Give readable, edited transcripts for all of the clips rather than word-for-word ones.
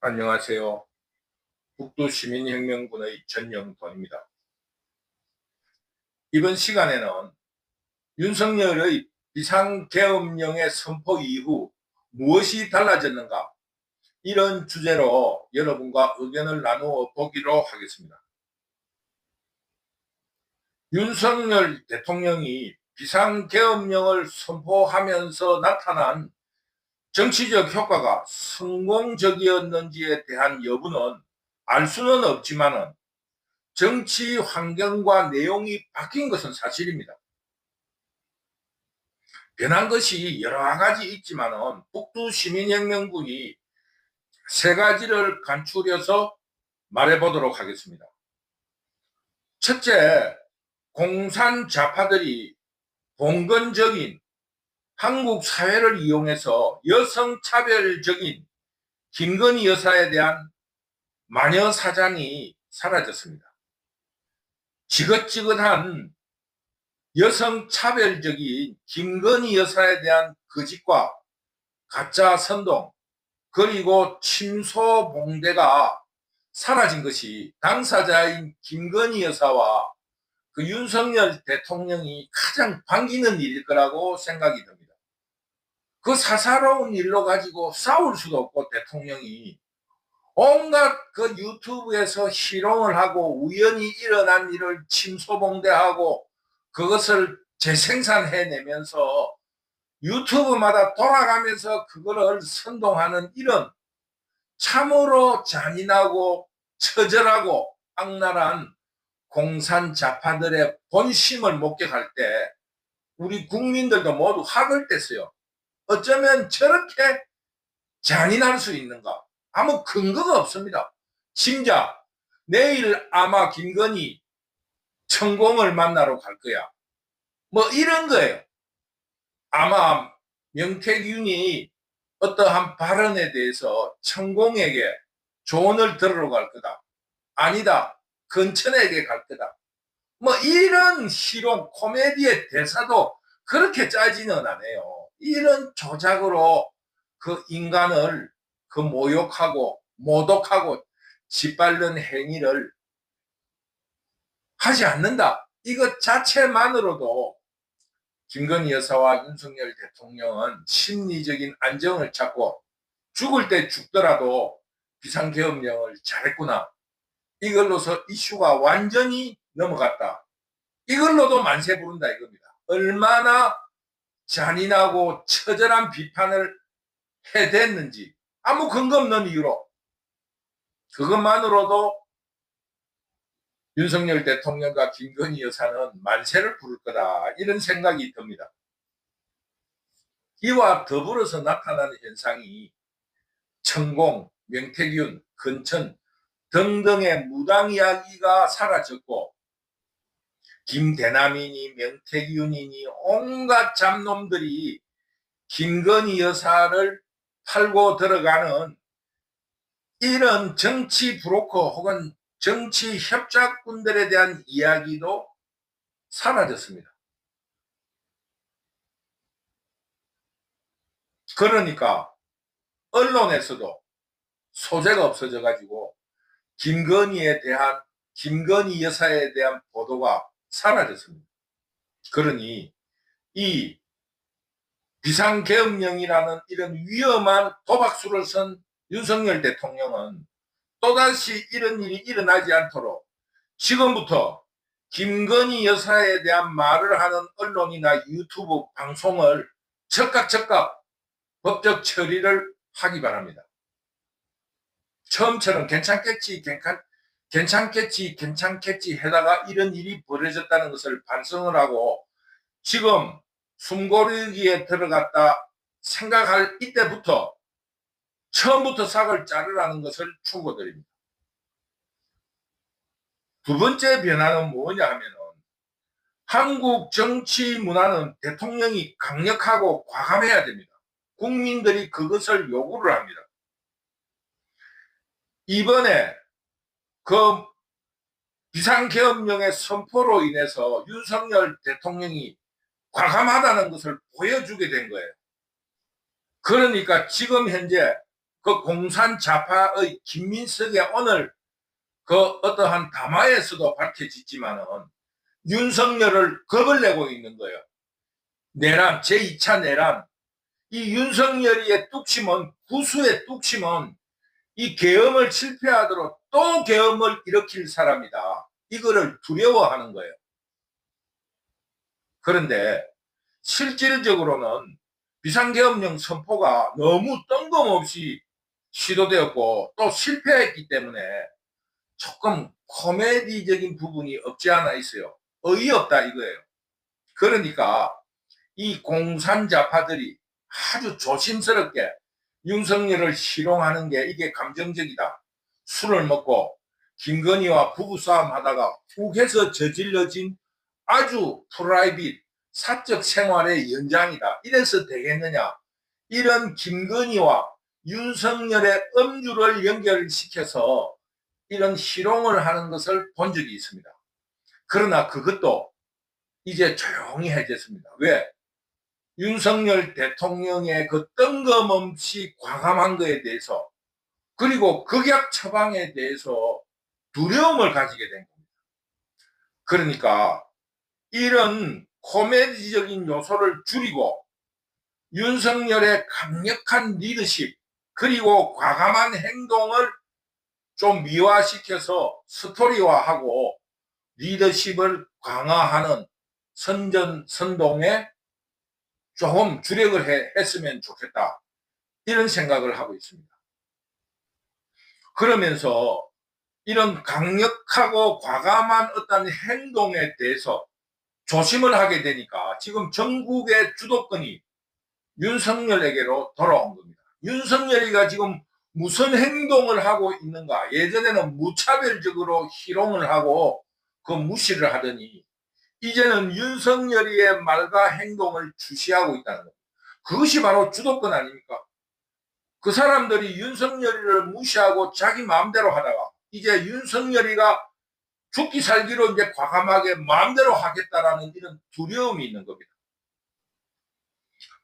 안녕하세요. 북두시민혁명군의 전영돈입니다. 이번 시간에는 윤석열의 비상계엄령의 선포 이후 무엇이 달라졌는가, 이런 주제로 여러분과 의견을 나누어 보기로 하겠습니다. 윤석열 대통령이 비상계엄령을 선포하면서 나타난 정치적 효과가 성공적이었는지에 대한 여부는 알 수는 없지만 정치 환경과 내용이 바뀐 것은 사실입니다. 변한 것이 여러 가지 있지만 북두시민혁명군이 세 가지를 간추려서 말해보도록 하겠습니다. 첫째, 공산 좌파들이 봉건적인 한국 사회를 이용해서 여성차별적인 김건희 여사에 대한 마녀 사장이 사라졌습니다. 지긋지긋한 여성차별적인 김건희 여사에 대한 거짓과 가짜 선동, 그리고 침소봉대가 사라진 것이 당사자인 김건희 여사와 그 윤석열 대통령이 가장 반기는 일일 거라고 생각이 듭니다. 그 사사로운 일로 가지고 싸울 수도 없고, 대통령이 온갖 그 유튜브에서 희롱을 하고 우연히 일어난 일을 침소봉대하고 그것을 재생산해내면서 유튜브마다 돌아가면서 그거를 선동하는, 이런 참으로 잔인하고 처절하고 악랄한 공산 좌파들의 본심을 목격할 때 우리 국민들도 모두 학을 뗐어요. 어쩌면 저렇게 잔인할 수 있는가? 아무 근거가 없습니다. 진짜 내일 아마 김건희 천공을 만나러 갈 거야, 뭐 이런 거예요. 아마 명태균이 어떠한 발언에 대해서 천공에게 조언을 들으러 갈 거다, 아니다 근천에게 갈 거다, 뭐 이런 희롱 코미디의 대사도 그렇게 짜지는 않아요. 이런 조작으로 그 인간을 그 모욕하고 모독하고 짓밟는 행위를 하지 않는다, 이것 자체만으로도 김건희 여사와 윤석열 대통령은 심리적인 안정을 찾고 죽을 때 죽더라도 비상계엄령을 잘했구나, 이걸로서 이슈가 완전히 넘어갔다, 이걸로도 만세 부른다 이겁니다. 얼마나 잔인하고 처절한 비판을 해댔는지 아무 근거 없는 이유로, 그것만으로도 윤석열 대통령과 김건희 여사는 만세를 부를 거다, 이런 생각이 듭니다. 이와 더불어서 나타나는 현상이 천공, 명태균, 근천 등등의 무당 이야기가 사라졌고, 김대남이니 명태균이니 온갖 잡놈들이 김건희 여사를 팔고 들어가는 이런 정치 브로커 혹은 정치 협작꾼들에 대한 이야기도 사라졌습니다. 그러니까 언론에서도 소재가 없어져 가지고 김건희 여사에 대한 보도가 사라졌습니다. 그러니 이 비상계엄령이라는 이런 위험한 도박수를 선 윤석열 대통령은 또다시 이런 일이 일어나지 않도록 지금부터 김건희 여사에 대한 말을 하는 언론이나 유튜브 방송을 즉각 법적 처리를 하기 바랍니다. 처음처럼 괜찮겠지 해다가 이런 일이 벌어졌다는 것을 반성을 하고 지금 숨고르기에 들어갔다 생각할 이때부터 처음부터 싹을 자르라는 것을 충고드립니다. 두 번째 변화는 뭐냐 하면은, 한국 정치 문화는 대통령이 강력하고 과감해야 됩니다. 국민들이 그것을 요구를 합니다. 이번에 그 비상계엄령의 선포로 인해서 윤석열 대통령이 과감하다는 것을 보여주게 된 거예요. 그러니까 지금 현재 그 공산 좌파의 김민석의 오늘 그 어떠한 담화에서도 밝혀지지만은 윤석열을 겁을 내고 있는 거예요. 내란, 제2차 내란. 이 윤석열이의 뚝심은, 구수의 뚝심은 이 계엄을 실패하도록 또 계엄을 일으킬 사람이다. 이거를 두려워하는 거예요. 그런데 실질적으로는 비상계엄령 선포가 너무 뜬금없이 시도되었고 또 실패했기 때문에 조금 코미디적인 부분이 없지 않아 있어요. 어이없다 이거예요. 그러니까 이 공산자파들이 아주 조심스럽게 윤석열을 희롱하는 게 이게 감정적이다. 술을 먹고 김건희와 부부싸움 하다가 훅해서 저질러진 아주 프라이빗 사적 생활의 연장이다. 이래서 되겠느냐. 이런 김건희와 윤석열의 음주를 연결시켜서 이런 희롱을 하는 것을 본 적이 있습니다. 그러나 그것도 이제 조용히 해졌습니다. 왜? 윤석열 대통령의 그 뜬금없이 과감한 것에 대해서 그리고 극약 처방에 대해서 두려움을 가지게 된 겁니다. 그러니까 이런 코미디적인 요소를 줄이고 윤석열의 강력한 리더십 그리고 과감한 행동을 좀 미화시켜서 스토리화하고 리더십을 강화하는 선전선동에 조금 주력을 했으면 좋겠다. 이런 생각을 하고 있습니다. 그러면서 이런 강력하고 과감한 어떤 행동에 대해서 조심을 하게 되니까 지금 전국의 주도권이 윤석열에게로 돌아온 겁니다. 윤석열이가 지금 무슨 행동을 하고 있는가. 예전에는 무차별적으로 희롱을 하고 그 무시를 하더니 이제는 윤석열이의 말과 행동을 주시하고 있다는 겁니다. 그것이 바로 주도권 아닙니까? 그 사람들이 윤석열이를 무시하고 자기 마음대로 하다가 이제 윤석열이가 죽기 살기로 이제 과감하게 마음대로 하겠다라는 이런 두려움이 있는 겁니다.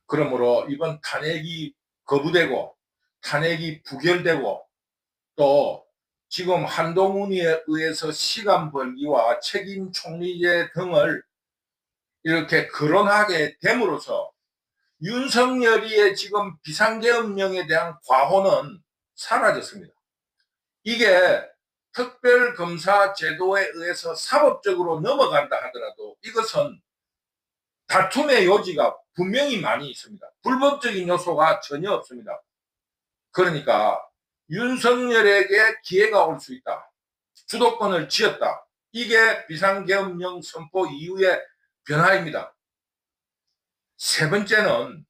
그러므로 이번 탄핵이 거부되고 탄핵이 부결되고 또 지금 한동훈이에 의해서 시간 벌기와 책임 총리제 등을 이렇게 거론하게 됨으로써 윤석열이의 지금 비상계엄령에 대한 과호는 사라졌습니다. 이게 특별검사 제도에 의해서 사법적으로 넘어간다 하더라도 이것은 다툼의 요지가 분명히 많이 있습니다. 불법적인 요소가 전혀 없습니다. 그러니까 윤석열에게 기회가 올 수 있다. 주도권을 쥐었다. 이게 비상계엄령 선포 이후의 변화입니다. 세 번째는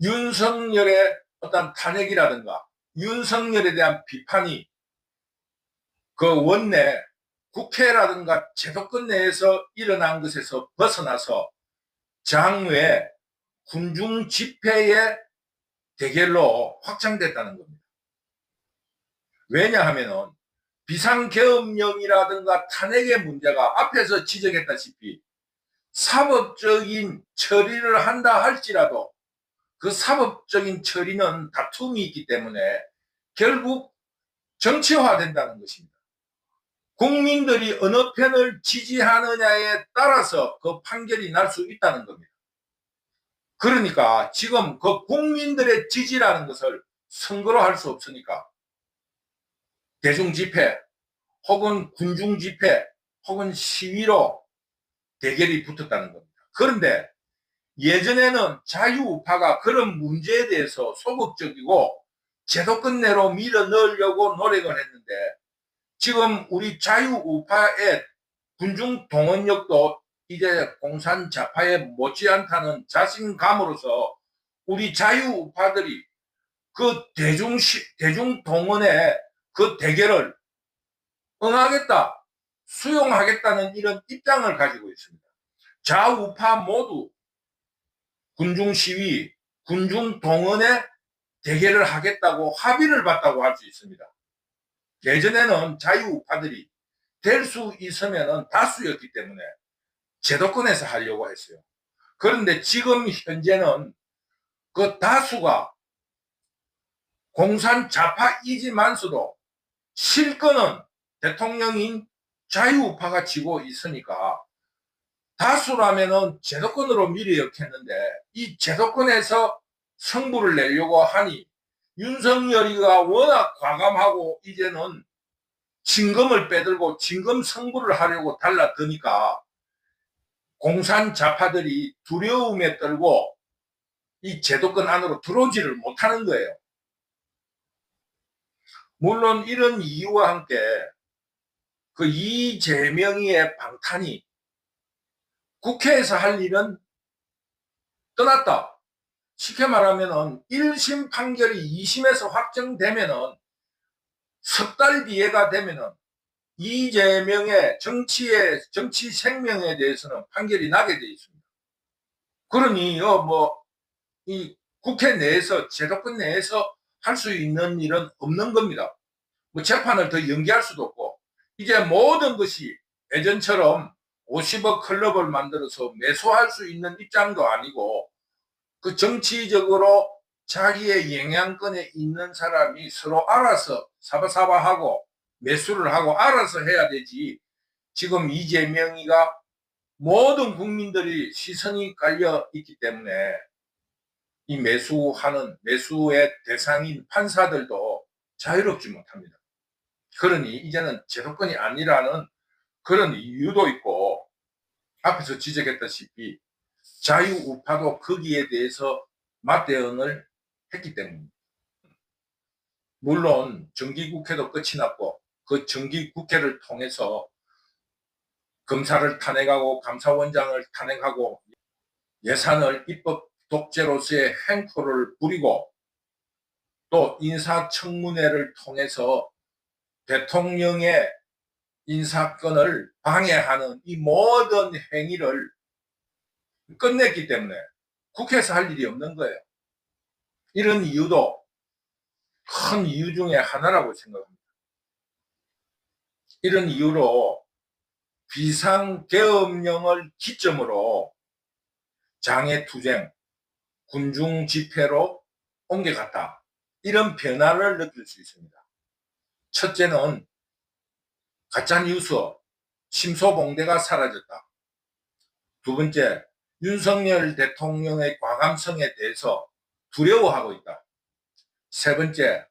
윤석열의 어떤 탄핵이라든가 윤석열에 대한 비판이 그 원내 국회라든가 제도권 내에서 일어난 것에서 벗어나서 장외 군중 집회의 대결로 확장됐다는 겁니다. 왜냐하면은 비상계엄령이라든가 탄핵의 문제가 앞에서 지적했다시피 사법적인 처리를 한다 할지라도 그 사법적인 처리는 다툼이 있기 때문에 결국 정치화된다는 것입니다. 국민들이 어느 편을 지지하느냐에 따라서 그 판결이 날 수 있다는 겁니다. 그러니까 지금 그 국민들의 지지라는 것을 선거로 할 수 없으니까 대중집회 혹은 군중집회 혹은 시위로 대결이 붙었다는 겁니다. 그런데 예전에는 자유우파가 그런 문제에 대해서 소극적이고 제도권 내로 밀어 넣으려고 노력을 했는데 지금 우리 자유우파의 군중 동원력도 이제 공산자파에 못지않다는 자신감으로서 우리 자유우파들이 그 대중동원의 그 대결을 응하겠다, 수용하겠다는 이런 입장을 가지고 있습니다. 좌우파 모두 군중 시위, 군중 동원에 대결을 하겠다고 합의를 봤다고 할 수 있습니다. 예전에는 자유우파들이 될 수 있으면 다수였기 때문에 제도권에서 하려고 했어요. 그런데 지금 현재는 그 다수가 공산 좌파이지만서도 실권은 대통령인 자유우파가 쥐고 있으니까 다수라면은 제도권으로 밀어였겠는데 이 제도권에서 승부를 내려고 하니 윤석열이가 워낙 과감하고 이제는 진검을 빼들고 진검 승부를 하려고 달라드니까 공산 좌파들이 두려움에 떨고 이 제도권 안으로 들어오지를 못하는 거예요. 물론 이런 이유와 함께 그 이재명의 방탄이 국회에서 할 일은 떠났다. 쉽게 말하면은 1심 판결이 2심에서 확정되면은 석 달 뒤에가 되면은 이재명의 정치 생명에 대해서는 판결이 나게 돼 있습니다. 그러니 이 국회 내에서 제도권 내에서 할 수 있는 일은 없는 겁니다. 뭐 재판을 더 연기할 수도 없고 이제 모든 것이 예전처럼 50억 클럽을 만들어서 매수할 수 있는 입장도 아니고 그 정치적으로 자기의 영향권에 있는 사람이 서로 알아서 사바사바하고 매수를 하고 알아서 해야 되지. 지금 이재명이가 모든 국민들이 시선이 깔려 있기 때문에 이 매수의 대상인 판사들도 자유롭지 못합니다. 그러니 이제는 제도권이 아니라는 그런 이유도 있고 앞에서 지적했다시피 자유우파도 거기에 대해서 맞대응을 했기 때문입니다. 물론 정기국회도 끝이 났고 그 정기국회를 통해서 검사를 탄핵하고 감사원장을 탄핵하고 예산을 입법 독재로서의 행포를 부리고 또 인사청문회를 통해서 대통령의 인사권을 방해하는 이 모든 행위를 끝냈기 때문에 국회에서 할 일이 없는 거예요. 이런 이유도 큰 이유 중에 하나라고 생각합니다. 이런 이유로 비상계엄령을 기점으로 장애투쟁, 군중집회로 옮겨갔다. 이런 변화를 느낄 수 있습니다. 첫째는 가짜뉴스, 침소봉대가 사라졌다. 두 번째, 윤석열 대통령의 과감성에 대해서 두려워하고 있다. 세 번째,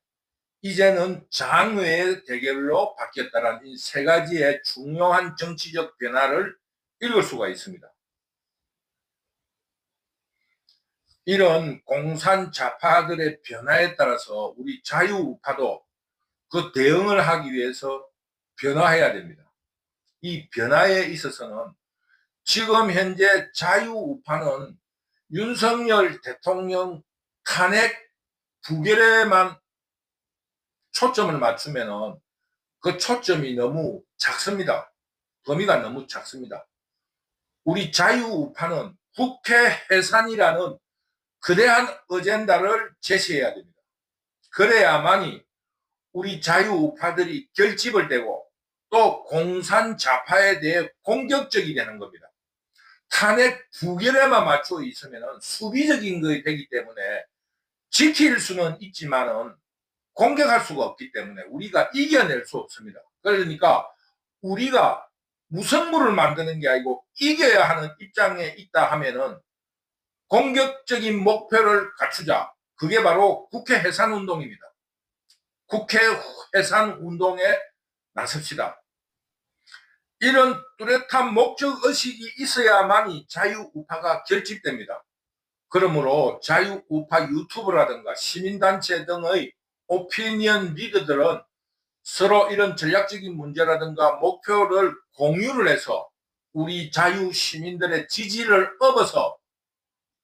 이제는 장외의 대결로 바뀌었다는 이 세 가지의 중요한 정치적 변화를 읽을 수가 있습니다. 이런 공산 좌파들의 변화에 따라서 우리 자유우파도 그 대응을 하기 위해서 변화해야 됩니다. 이 변화에 있어서는 지금 현재 자유우파는 윤석열 대통령 탄핵 부결에만 초점을 맞추면은 그 초점이 너무 작습니다. 범위가 너무 작습니다. 우리 자유우파는 국회 해산이라는 거대한 어젠다를 제시해야 됩니다. 그래야만이 우리 자유우파들이 결집을 되고 또 공산 좌파에 대해 공격적이 되는 겁니다. 탄핵 부결에만 맞춰 있으면 수비적인 것이 되기 때문에 지킬 수는 있지만은 공격할 수가 없기 때문에 우리가 이겨낼 수 없습니다. 그러니까 우리가 무승부를 만드는 게 아니고 이겨야 하는 입장에 있다 하면은 공격적인 목표를 갖추자. 그게 바로 국회 해산 운동입니다. 국회 해산 운동에 나섭시다. 이런 뚜렷한 목적 의식이 있어야만이 자유우파가 결집됩니다. 그러므로 자유우파 유튜브라든가 시민단체 등의 오피니언 리더들은 서로 이런 전략적인 문제라든가 목표를 공유를 해서 우리 자유 시민들의 지지를 얻어서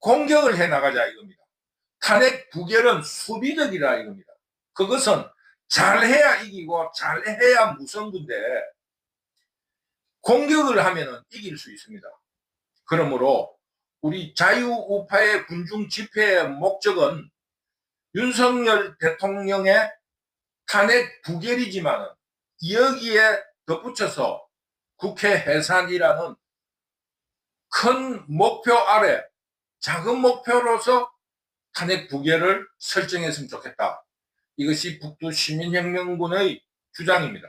공격을 해 나가자 이겁니다. 탄핵 부결은 수비적이라 이겁니다. 그것은 잘해야 이기고 잘해야 무승부인데 공격을 하면 이길 수 있습니다. 그러므로 우리 자유우파의 군중 집회의 목적은 윤석열 대통령의 탄핵 부결이지만 여기에 덧붙여서 국회 해산이라는 큰 목표 아래 작은 목표로서 탄핵 부결을 설정했으면 좋겠다. 이것이 북두 시민혁명군의 주장입니다.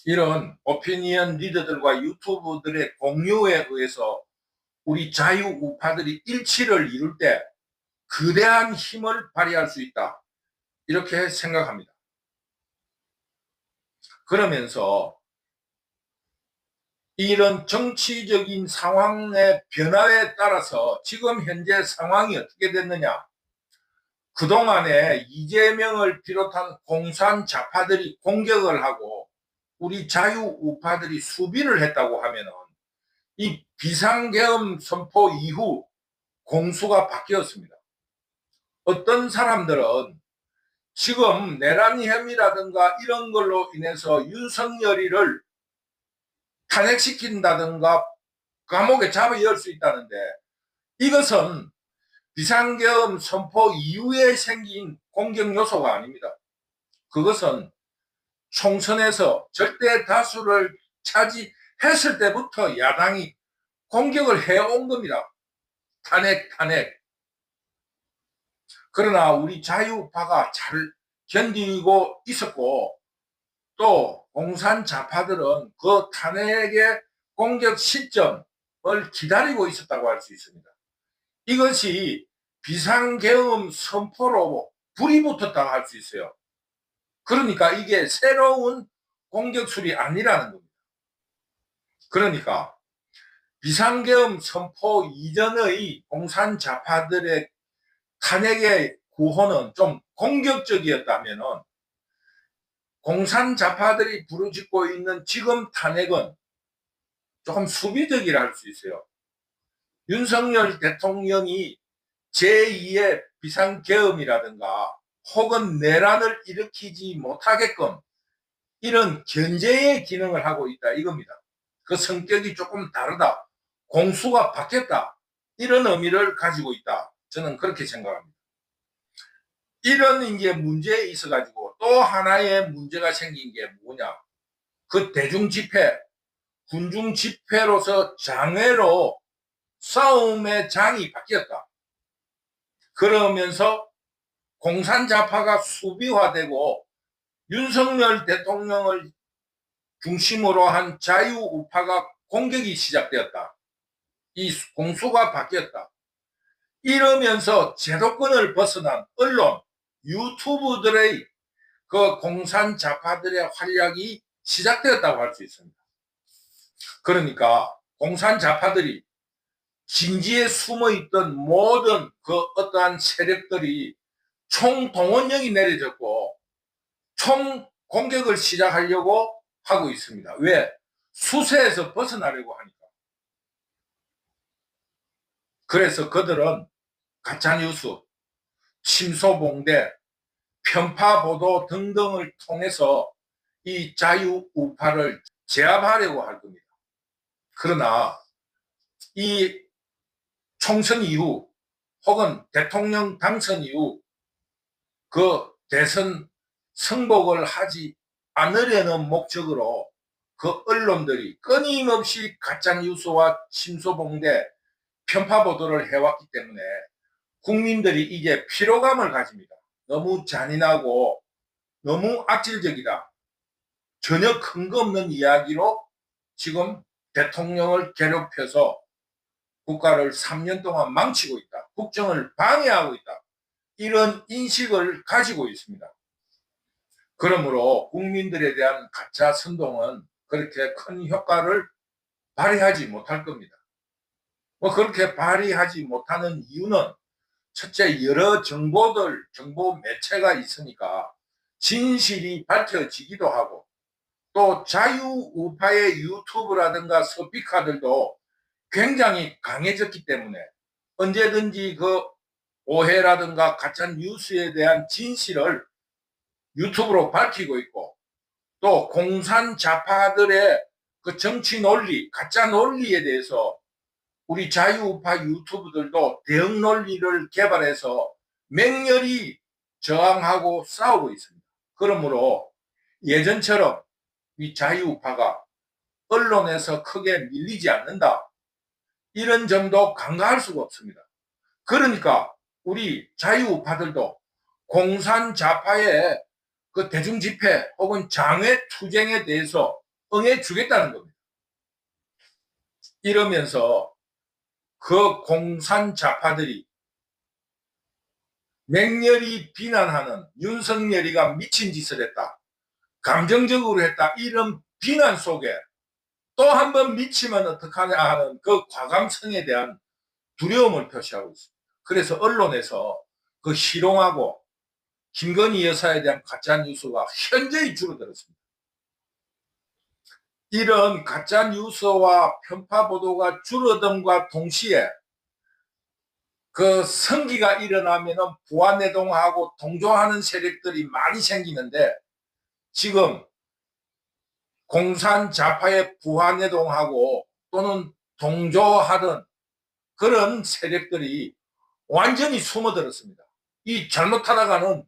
이런 오피니언 리더들과 유튜버들의 공유에 의해서 우리 자유우파들이 일치를 이룰 때 거대한 힘을 발휘할 수 있다, 이렇게 생각합니다. 그러면서 이런 정치적인 상황의 변화에 따라서 지금 현재 상황이 어떻게 됐느냐, 그동안에 이재명을 비롯한 공산 좌파들이 공격을 하고 우리 자유우파들이 수비를 했다고 하면은 이 비상계엄 선포 이후 공수가 바뀌었습니다. 어떤 사람들은 지금 내란 혐의라든가 이런 걸로 인해서 윤석열이를 탄핵시킨다든가 감옥에 잡아 넣을 수 있다는데, 이것은 비상계엄 선포 이후에 생긴 공격 요소가 아닙니다. 그것은 총선에서 절대 다수를 차지했을 때부터 야당이 공격을 해온 겁니다. 탄핵. 그러나 우리 자유파가 잘 견디고 있었고, 또 공산 좌파들은 그 탄핵의 공격 시점을 기다리고 있었다고 할 수 있습니다. 이것이 비상계엄 선포로 불이 붙었다고 할 수 있어요. 그러니까 이게 새로운 공격술이 아니라는 겁니다. 그러니까 비상계엄 선포 이전의 공산 좌파들의 탄핵의 구호는 좀 공격적이었다면은, 공산 좌파들이 부르짖고 있는 지금 탄핵은 조금 수비적이라 할 수 있어요. 윤석열 대통령이 제2의 비상계엄이라든가 혹은 내란을 일으키지 못하게끔 이런 견제의 기능을 하고 있다, 이겁니다. 그 성격이 조금 다르다, 공수가 바뀌었다, 이런 의미를 가지고 있다, 저는 그렇게 생각합니다. 이런 이제 문제에 있어 가지고 또 하나의 문제가 생긴 게 뭐냐, 그 대중 집회, 군중 집회로서 장외로 싸움의 장이 바뀌었다. 그러면서 공산 좌파가 수비화되고 윤석열 대통령을 중심으로 한 자유우파가 공격이 시작되었다. 이 공수가 바뀌었다. 이러면서 제도권을 벗어난 언론, 유튜브들의 그 공산 좌파들의 활약이 시작되었다고 할 수 있습니다. 그러니까 공산 좌파들이 진지에 숨어 있던 모든 그 어떠한 세력들이 총동원령이 내려졌고 총 공격을 시작하려고 하고 있습니다. 왜? 수세에서 벗어나려고 하니까. 그래서 그들은 가짜뉴스, 침소봉대, 편파보도 등등을 통해서 이 자유우파를 제압하려고 할 겁니다. 그러나 이 총선 이후 혹은 대통령 당선 이후 그 대선 승복을 하지 않으려는 목적으로 그 언론들이 끊임없이 가짜뉴스와 침소봉대, 편파보도를 해왔기 때문에 국민들이 이제 피로감을 가집니다. 너무 잔인하고 너무 악질적이다, 전혀 근거 없는 이야기로 지금 대통령을 괴롭혀서 국가를 3년 동안 망치고 있다, 국정을 방해하고 있다, 이런 인식을 가지고 있습니다. 그러므로 국민들에 대한 가짜 선동은 그렇게 큰 효과를 발휘하지 못할 겁니다. 그렇게 발휘하지 못하는 이유는 첫째, 여러 정보 매체가 있으니까 진실이 밝혀지기도 하고, 또 자유우파의 유튜브라든가 스피커들도 굉장히 강해졌기 때문에 언제든지 그 오해라든가 가짜 뉴스에 대한 진실을 유튜브로 밝히고 있고, 또 공산 좌파들의 그 정치 논리, 가짜 논리에 대해서 우리 자유우파 유튜브들도 대응 논리를 개발해서 맹렬히 저항하고 싸우고 있습니다. 그러므로 예전처럼 이 자유우파가 언론에서 크게 밀리지 않는다, 이런 점도 간과할 수가 없습니다. 그러니까 우리 자유우파들도 공산 좌파의 그 대중 집회 혹은 장외 투쟁에 대해서 응해 주겠다는 겁니다. 이러면서 그 공산 좌파들이 맹렬히 비난하는 윤석열이가 미친 짓을 했다, 감정적으로 했다, 이런 비난 속에 또 한 번 미치면 어떡하냐 하는 그 과감성에 대한 두려움을 표시하고 있습니다. 그래서 언론에서 그 희롱하고 김건희 여사에 대한 가짜뉴스가 현저히 줄어들었습니다. 이런 가짜뉴스와 편파보도가 줄어듦과 동시에 그 성기가 일어나면 부안해동하고 동조하는 세력들이 많이 생기는데, 지금 공산 좌파에 부안해동하고 또는 동조하던 그런 세력들이 완전히 숨어들었습니다. 이 잘못하다가는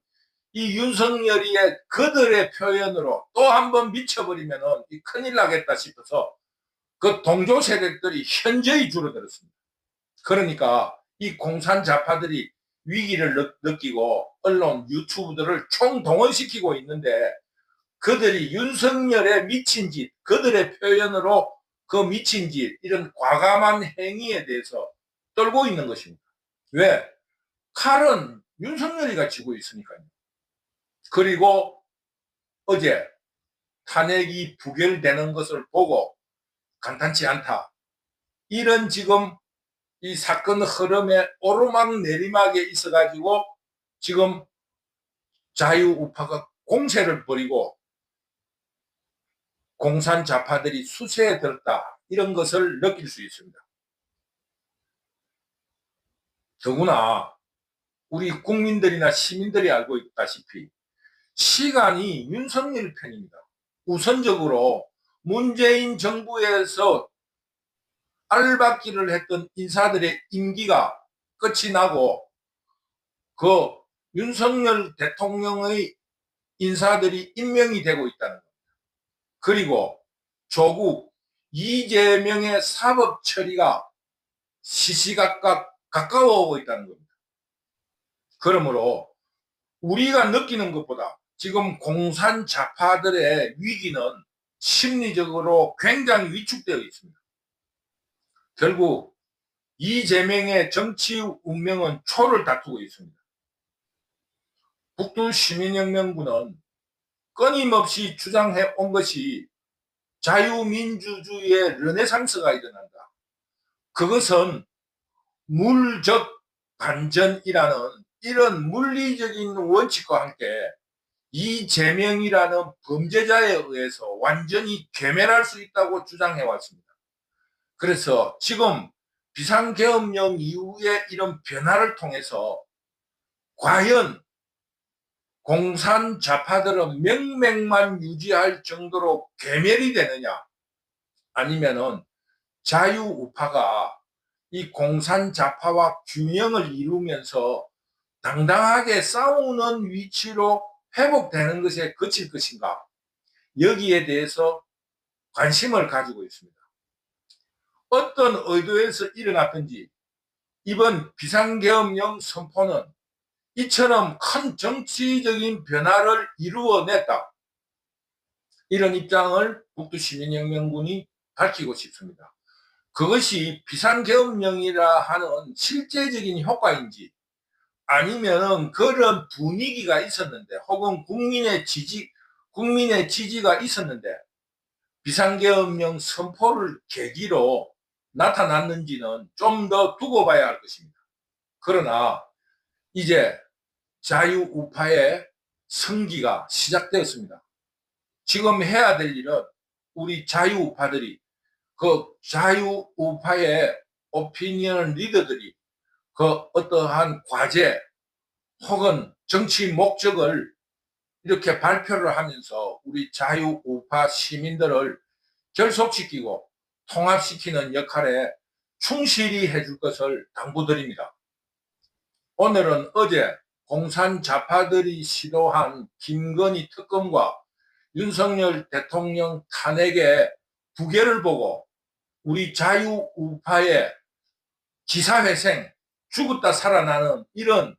이 윤석열이의 그들의 표현으로 또 한 번 미쳐버리면 큰일 나겠다 싶어서 그 동조 세력들이 현저히 줄어들었습니다. 그러니까 이 공산 좌파들이 위기를 느끼고 언론, 유튜브들을 총동원시키고 있는데, 그들이 윤석열의 미친 짓, 그들의 표현으로 그 미친 짓, 이런 과감한 행위에 대해서 떨고 있는 것입니다. 왜? 칼은 윤석열이가 쥐고 있으니까요. 그리고 어제 탄핵이 부결되는 것을 보고 간단치 않다, 이런 지금 이 사건 흐름에 오르막 내리막에 있어가지고 지금 자유우파가 공세를 벌이고 공산 좌파들이 수세에 들었다, 이런 것을 느낄 수 있습니다. 더구나 우리 국민들이나 시민들이 알고 있다시피 시간이 윤석열 편입니다. 우선적으로 문재인 정부에서 알박기를 했던 인사들의 임기가 끝이 나고 그 윤석열 대통령의 인사들이 임명이 되고 있다는 겁니다. 그리고 조국 이재명의 사법 처리가 시시각각 가까워오고 있다는 겁니다. 그러므로 우리가 느끼는 것보다 지금 공산 좌파들의 위기는 심리적으로 굉장히 위축되어 있습니다. 결국 이재명의 정치 운명은 초를 다투고 있습니다. 북두시민혁명군은 끊임없이 주장해 온 것이 자유민주주의의 르네상스가 일어난다, 그것은 물적 반전이라는 이런 물리적인 원칙과 함께 이재명이라는 범죄자에 의해서 완전히 괴멸할 수 있다고 주장해 왔습니다. 그래서 지금 비상계엄령 이후에 이런 변화를 통해서 과연 공산 좌파들은 명맥만 유지할 정도로 괴멸이 되느냐, 아니면은 자유우파가 이 공산 좌파와 균형을 이루면서 당당하게 싸우는 위치로 회복되는 것에 그칠 것인가, 여기에 대해서 관심을 가지고 있습니다. 어떤 의도에서 일어났든지 이번 비상계엄령 선포는 이처럼 큰 정치적인 변화를 이루어냈다, 이런 입장을 북두시민혁명군이 밝히고 싶습니다. 그것이 비상계엄령이라 하는 실제적인 효과인지, 아니면 그런 분위기가 있었는데 혹은 국민의 지지가 있었는데 비상계엄령 선포를 계기로 나타났는지는 좀 더 두고 봐야 할 것입니다. 그러나 이제 자유우파의 성기가 시작되었습니다. 지금 해야 될 일은 우리 자유우파들이, 그 자유우파의 오피니언 리더들이 그 어떠한 과제 혹은 정치 목적을 이렇게 발표를 하면서 우리 자유우파 시민들을 결속시키고 통합시키는 역할에 충실히 해줄 것을 당부드립니다. 오늘은 어제 공산 좌파들이 시도한 김건희 특검과 윤석열 대통령 탄핵의 부결을 보고 우리 자유우파의 기사회생, 죽었다 살아나는 이런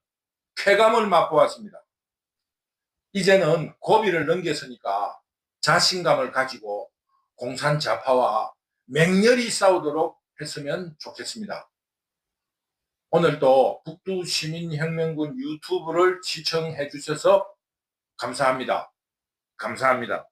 쾌감을 맛보았습니다. 이제는 고비를 넘겼으니까 자신감을 가지고 공산 좌파와 맹렬히 싸우도록 했으면 좋겠습니다. 오늘도 북두시민혁명군 유튜브를 시청해 주셔서 감사합니다. 감사합니다.